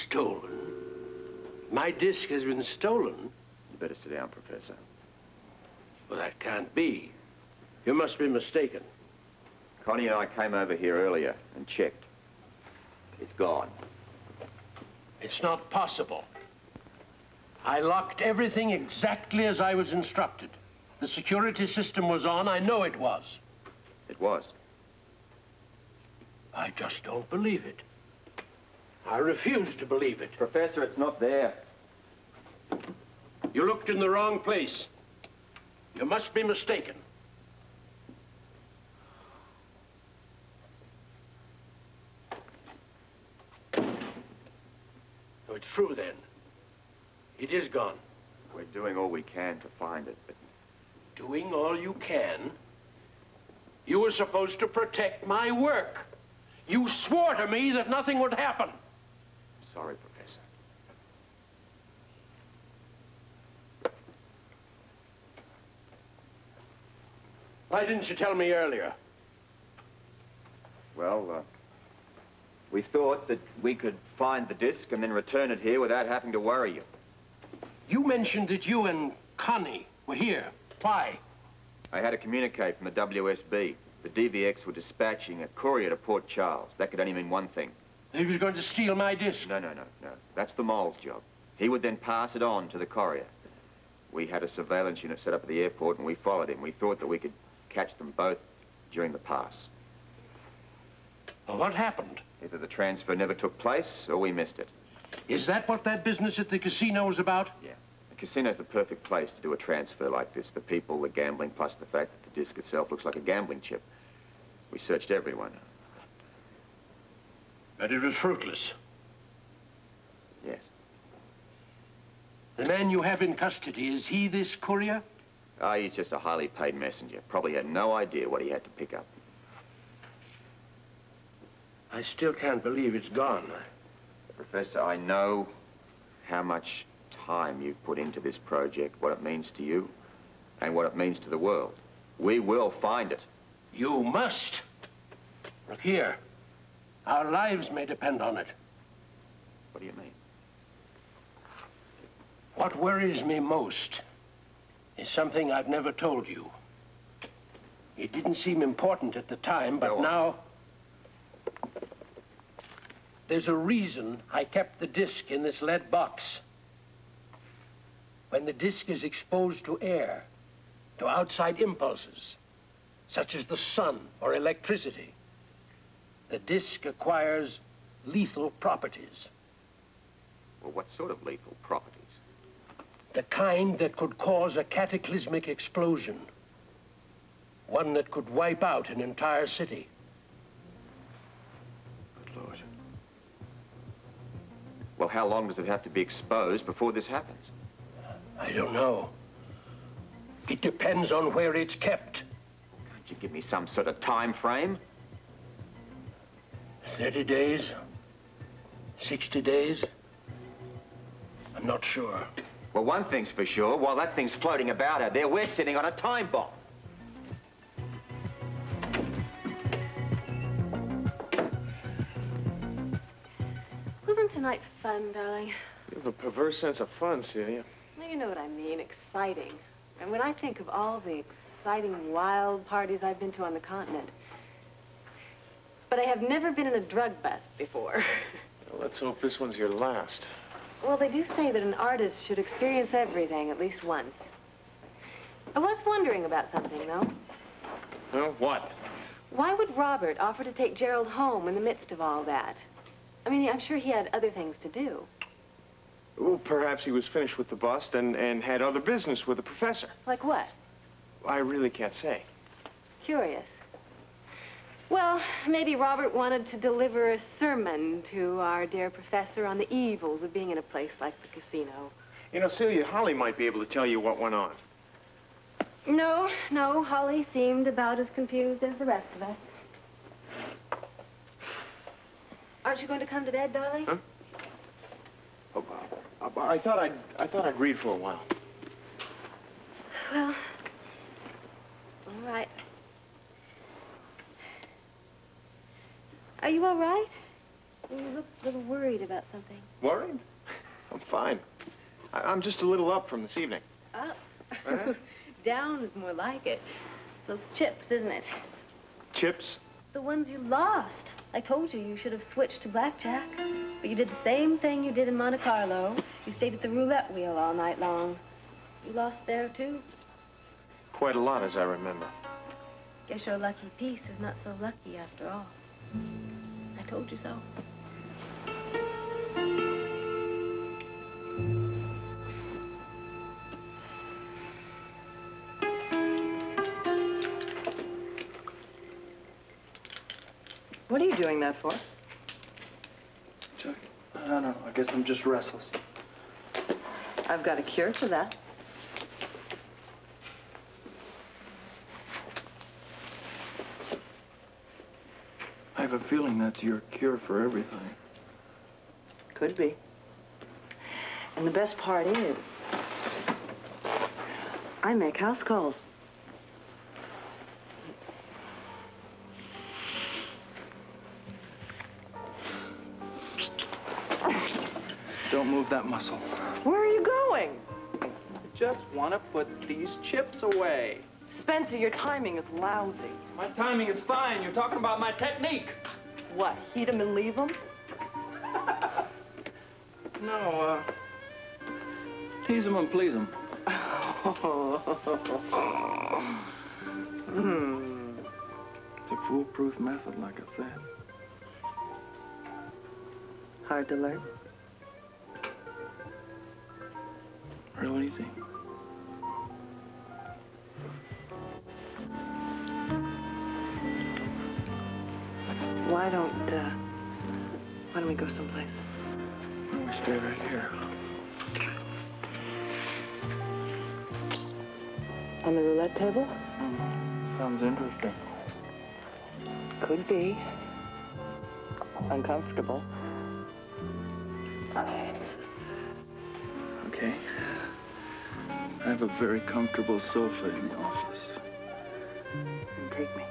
Stolen? My disc has been stolen? You better sit down, Professor. Well, that can't be. You must be mistaken. Connie and I came over here earlier and checked. It's gone. It's not possible. I locked everything exactly as I was instructed. The security system was on. I know it was. It was. I just don't believe it. I refuse to believe it. Professor, it's not there. You looked in the wrong place. You must be mistaken. So it's true then. It is gone. We're doing all we can to find it, but... Doing all you can? You were supposed to protect my work. You swore to me that nothing would happen. Sorry, Professor. Why didn't you tell me earlier? Well, we thought that we could find the disc and then return it here without having to worry you. You mentioned that you and Connie were here. Why? I had a communique from the WSB. The DVX were dispatching a courier to Port Charles. That could only mean one thing. He was going to steal my disc. No. That's the mole's job. He would then pass it on to the courier. We had a surveillance unit set up at the airport, and we followed him. We thought that we could catch them both during the pass. Well, what happened? Either the transfer never took place, or we missed it. Is that what that business at the casino was about? Yeah. The casino's the perfect place to do a transfer like this. The people, the gambling, plus the fact that the disc itself looks like a gambling chip. We searched everyone. But it was fruitless. Yes. The man you have in custody, is he this courier? He's just a highly paid messenger. Probably had no idea what he had to pick up. I still can't believe it's gone. Professor, I know how much time you've put into this project, what it means to you, and what it means to the world. We will find it. You must. Look here. Our lives may depend on it. What do you mean? What worries me most is something I've never told you. It didn't seem important at the time, but now... There's a reason I kept the disc in this lead box. When the disc is exposed to air, to outside impulses, such as the sun or electricity, the disc acquires lethal properties. Well, what sort of lethal properties? The kind that could cause a cataclysmic explosion. One that could wipe out an entire city. Good Lord. Well, how long does it have to be exposed before this happens? I don't know. It depends on where it's kept. Can't you give me some sort of time frame? 30 days? 60 days? I'm not sure. Well, one thing's for sure. While that thing's floating about out there, we're sitting on a time bomb. Wasn't tonight fun, darling? You have a perverse sense of fun, Celia. Well, you know what I mean, exciting. And when I think of all the exciting, wild parties I've been to on the continent. But I have never been in a drug bust before. Well, let's hope this one's your last. Well, they do say that an artist should experience everything at least once. I was wondering about something, though. Well, what? Why would Robert offer to take Gerald home in the midst of all that? I mean, I'm sure he had other things to do. Well, perhaps he was finished with the bust and had other business with the professor. Like what? I really can't say. Curious. Well, maybe Robert wanted to deliver a sermon to our dear professor on the evils of being in a place like the casino. You know, Celia, Holly might be able to tell you what went on. No, Holly seemed about as confused as the rest of us. Aren't you going to come to bed, darling? Huh? Oh, I thought I'd read for a while. Well, all right. Are you all right? You look a little worried about something. Worried? I'm fine. I'm just a little up from this evening. Up? Down is more like it. Those chips, isn't it? Chips? The ones you lost. I told you you should have switched to blackjack. But you did the same thing you did in Monte Carlo. You stayed at the roulette wheel all night long. You lost there, too? Quite a lot, as I remember. Guess your lucky piece is not so lucky after all. I told you so. What are you doing that for? Chuck, I don't know. I guess I'm just restless. I've got a cure for that. I have a feeling that's your cure for everything. Could be. And the best part is, I make house calls. Don't move that muscle. Where are you going? I just want to put these chips away. Spencer, your timing is lousy. My timing is fine. You're talking about my technique. What, heat them and leave them? No, tease them and please them. It's a foolproof method, like I said. Hard to learn. Real easy. Why don't we go someplace? We stay right here. On the roulette table? Sounds interesting. Could be. Uncomfortable. Okay. I have a very comfortable sofa in the office. Then take me.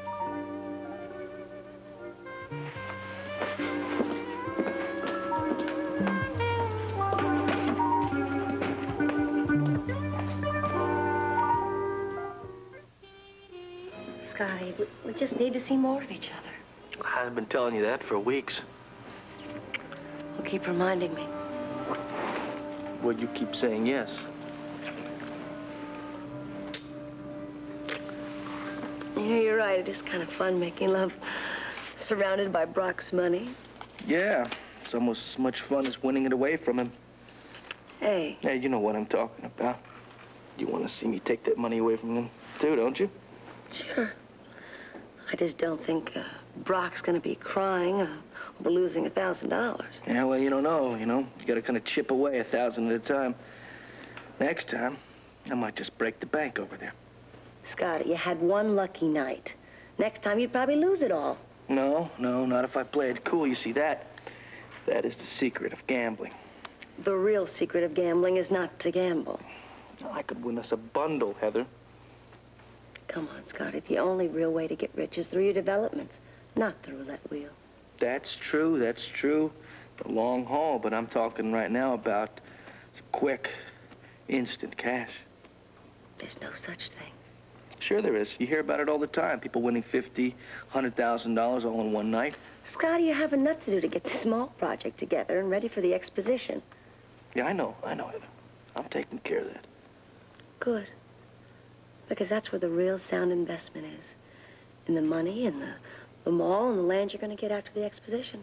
Scotty, we just need to see more of each other. I've been telling you that for weeks. Well, keep reminding me. Well, you keep saying yes. Yeah, you're right. It is kind of fun making love surrounded by Brock's money. Yeah, it's almost as much fun as winning it away from him. Hey, Hey, you know what I'm talking about. You want to see me take that money away from him, too, don't you? sure. I just don't think Brock's going to be crying over losing $1,000. Yeah, well, you don't know, you know. You got to kind of chip away 1,000 at a time. Next time, I might just break the bank over there. Scotty, you had one lucky night. Next time, you'd probably lose it all. No, not if I play it cool. You see, that is the secret of gambling. The real secret of gambling is not to gamble. I could win us a bundle, Heather. Come on, Scotty. The only real way to get rich is through your developments, not the roulette wheel. That's true. The long haul, but I'm talking right now about some quick, instant cash. There's no such thing. Sure there is. You hear about it all the time. People winning $50,000, $100,000 all in one night. Scotty, you have enough to do to get the small project together and ready for the exposition. Yeah, I know, Heather. I'm taking care of that. Good. Because that's where the real sound investment is. In the money and the mall and the land you're going to get after the exposition.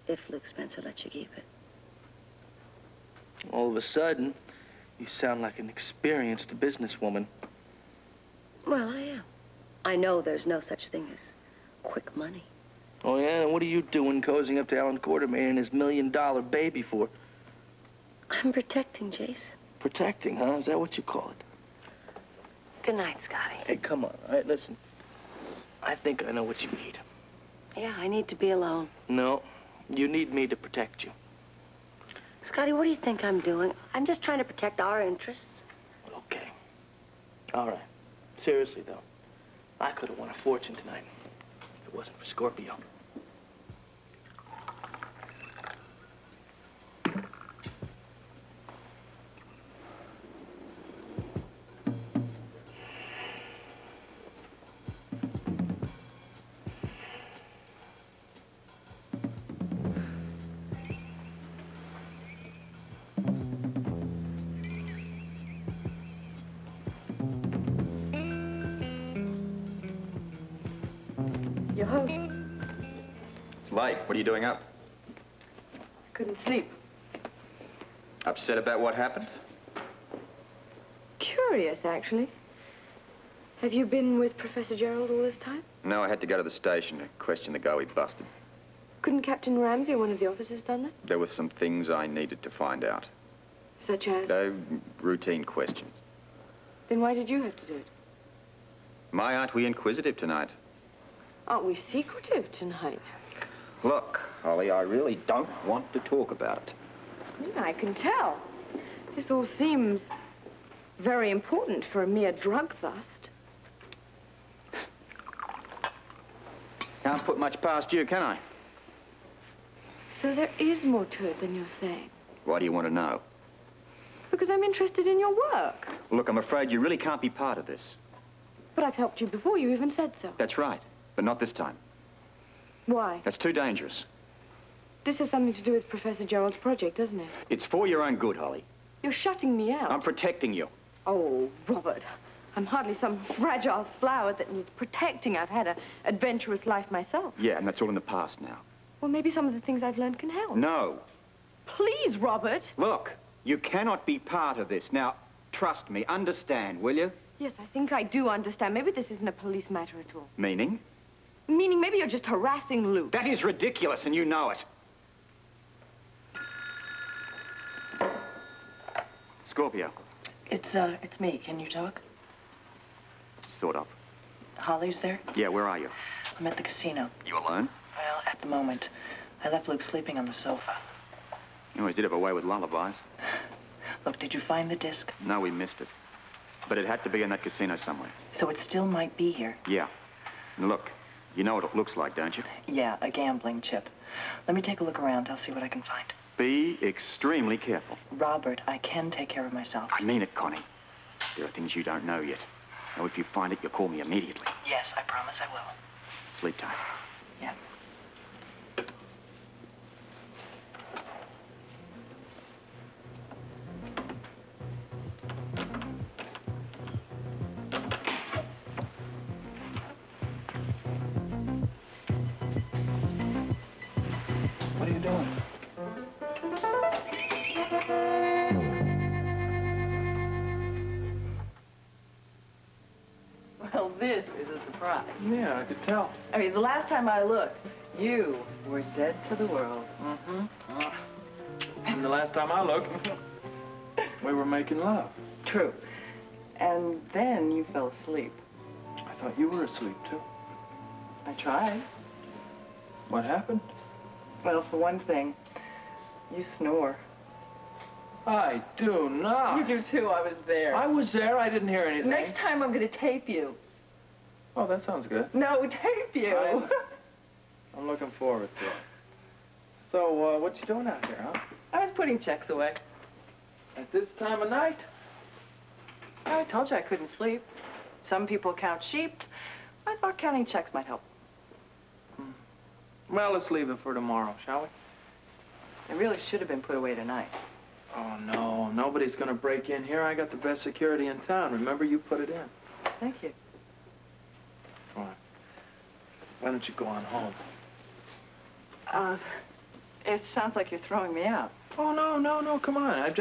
If Luke Spencer lets you keep it. All of a sudden, you sound like an experienced businesswoman. Well, I am. I know there's no such thing as quick money. Oh, yeah? And what are you doing cozying up to Alan Quartermain and his $1 million baby for? I'm protecting Jason. Protecting, huh? Is that what you call it? Good night, Scotty. Hey, come on. All right, listen. I think I know what you need. Yeah, I need to be alone. No, you need me to protect you. Scotty, what do you think I'm doing? I'm just trying to protect our interests. Okay. All right. Seriously, though, I could have won a fortune tonight if it wasn't for Scorpio. you're home. It's late. What are you doing up? Couldn't sleep. Upset about what happened? Curious, actually. Have you been with Professor Gerald all this time? No, I had to go to the station to question the guy we busted. Couldn't Captain Ramsey or one of the officers done that? There were some things I needed to find out. Such as? Routine questions. Then why did you have to do it? My, aren't we inquisitive tonight? Aren't we secretive tonight? Look, Holly, I really don't want to talk about it. Yeah, I can tell. This all seems very important for a mere drug bust. Can't put much past you, can I? So there is more to it than you're saying. Why do you want to know? Because I'm interested in your work. Look, I'm afraid you really can't be part of this. But I've helped you before. You even said so. That's right, but not this time. Why? That's too dangerous. This has something to do with Professor Gerald's project, doesn't it? It's for your own good, Holly. You're shutting me out. I'm protecting you. Oh, Robert. I'm hardly some fragile flower that needs protecting. I've had an adventurous life myself. Yeah, and that's all in the past now. Well, maybe some of the things I've learned can help. No. Please, Robert. Look, you cannot be part of this. Now, trust me, understand, will you? Yes, I think I do understand. Maybe this isn't a police matter at all. Meaning? Meaning maybe you're just harassing Luke. That is ridiculous, and you know it. Scorpio. It's me. Can you talk? Sort of. Holly's there? Yeah, where are you? I'm at the casino. You alone? Well, at the moment. I left Luke sleeping on the sofa. You always did have a way with lullabies. Look, did you find the disc? No, we missed it. But it had to be in that casino somewhere. So it still might be here? Yeah. And look, you know what it looks like, don't you? Yeah, a gambling chip. Let me take a look around. I'll see what I can find. Be extremely careful. Robert, I can take care of myself. I mean it, Connie. There are things you don't know yet. Now, if you find it, you'll call me immediately. Yes, I promise I will. Sleep tight. Yeah. What are you doing? Well, this is a surprise. Yeah, I could tell. I mean, the last time I looked, you were dead to the world. And the last time I looked, we were making love. True. And then you fell asleep. I thought you were asleep, too. I tried. What happened? Well, for one thing, you snore. I do not. You do too, I was there. I was there. I didn't hear anything. Next time I'm going to tape you. Oh, that sounds good. No, tape you. I'm looking forward to it. So, what you doing out here, huh? I was putting checks away. At this time of night? I told you I couldn't sleep. Some people count sheep. I thought counting checks might help. Well, let's leave it for tomorrow, shall we? They really should have been put away tonight. Oh, no. Nobody's going to break in here. I got the best security in town. Remember, you put it in. Thank you. Come on. Why don't you go on home? It sounds like you're throwing me out. Oh, no, come on.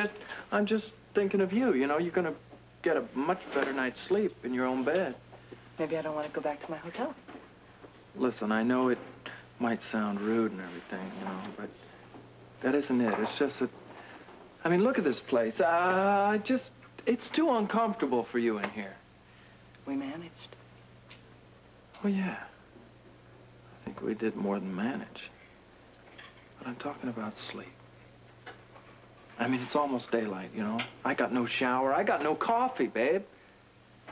I'm just thinking of you. You know, you're going to get a much better night's sleep in your own bed. Maybe I don't want to go back to my hotel. Listen, I know it might sound rude and everything, you know, but that isn't it. It's just that, I mean, look at this place. It's too uncomfortable for you in here. We managed. Oh, yeah. I think we did more than manage. But I'm talking about sleep. I mean, it's almost daylight, you know. I got no shower. I got no coffee, babe.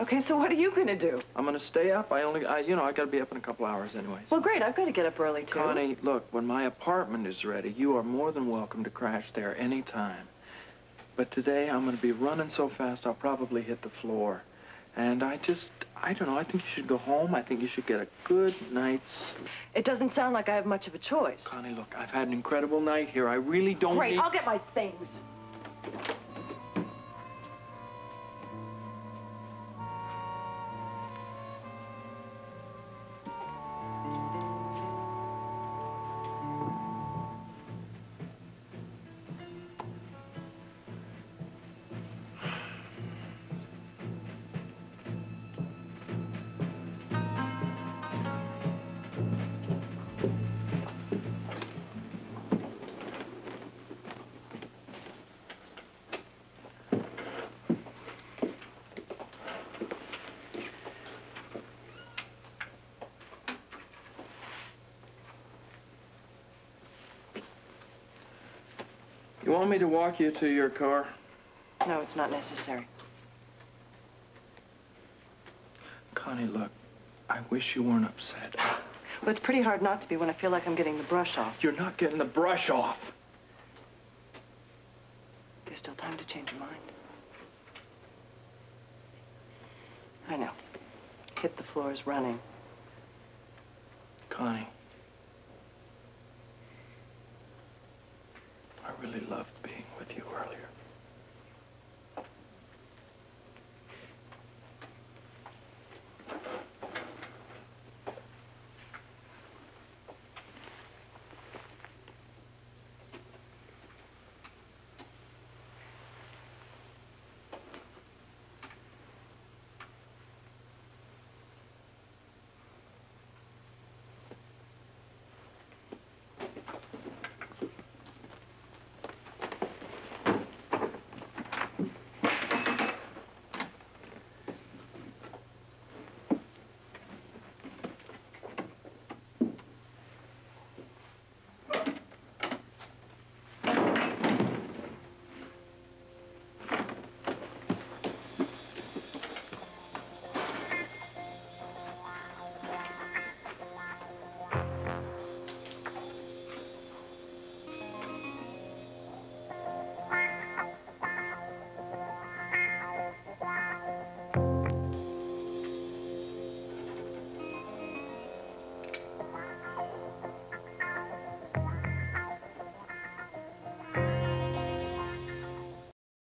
Okay, so what are you going to do? I'm going to stay up. I got to be up in a couple hours anyways. Well, great. I've got to get up early, too. Connie, look, when my apartment is ready, you are more than welcome to crash there any time. But today, I'm going to be running so fast, I'll probably hit the floor. And I don't know, I think you should go home. I think you should get a good night's sleep. It doesn't sound like I have much of a choice. Connie, look, I've had an incredible night here. I really don't Great, need... I'll get my things. You want me to walk you to your car? No, it's not necessary. Connie, look, I wish you weren't upset. Well, it's pretty hard not to be when I feel like I'm getting the brush off. You're not getting the brush off. There's still time to change your mind. I know. Hit the floor is running. Connie, I really loved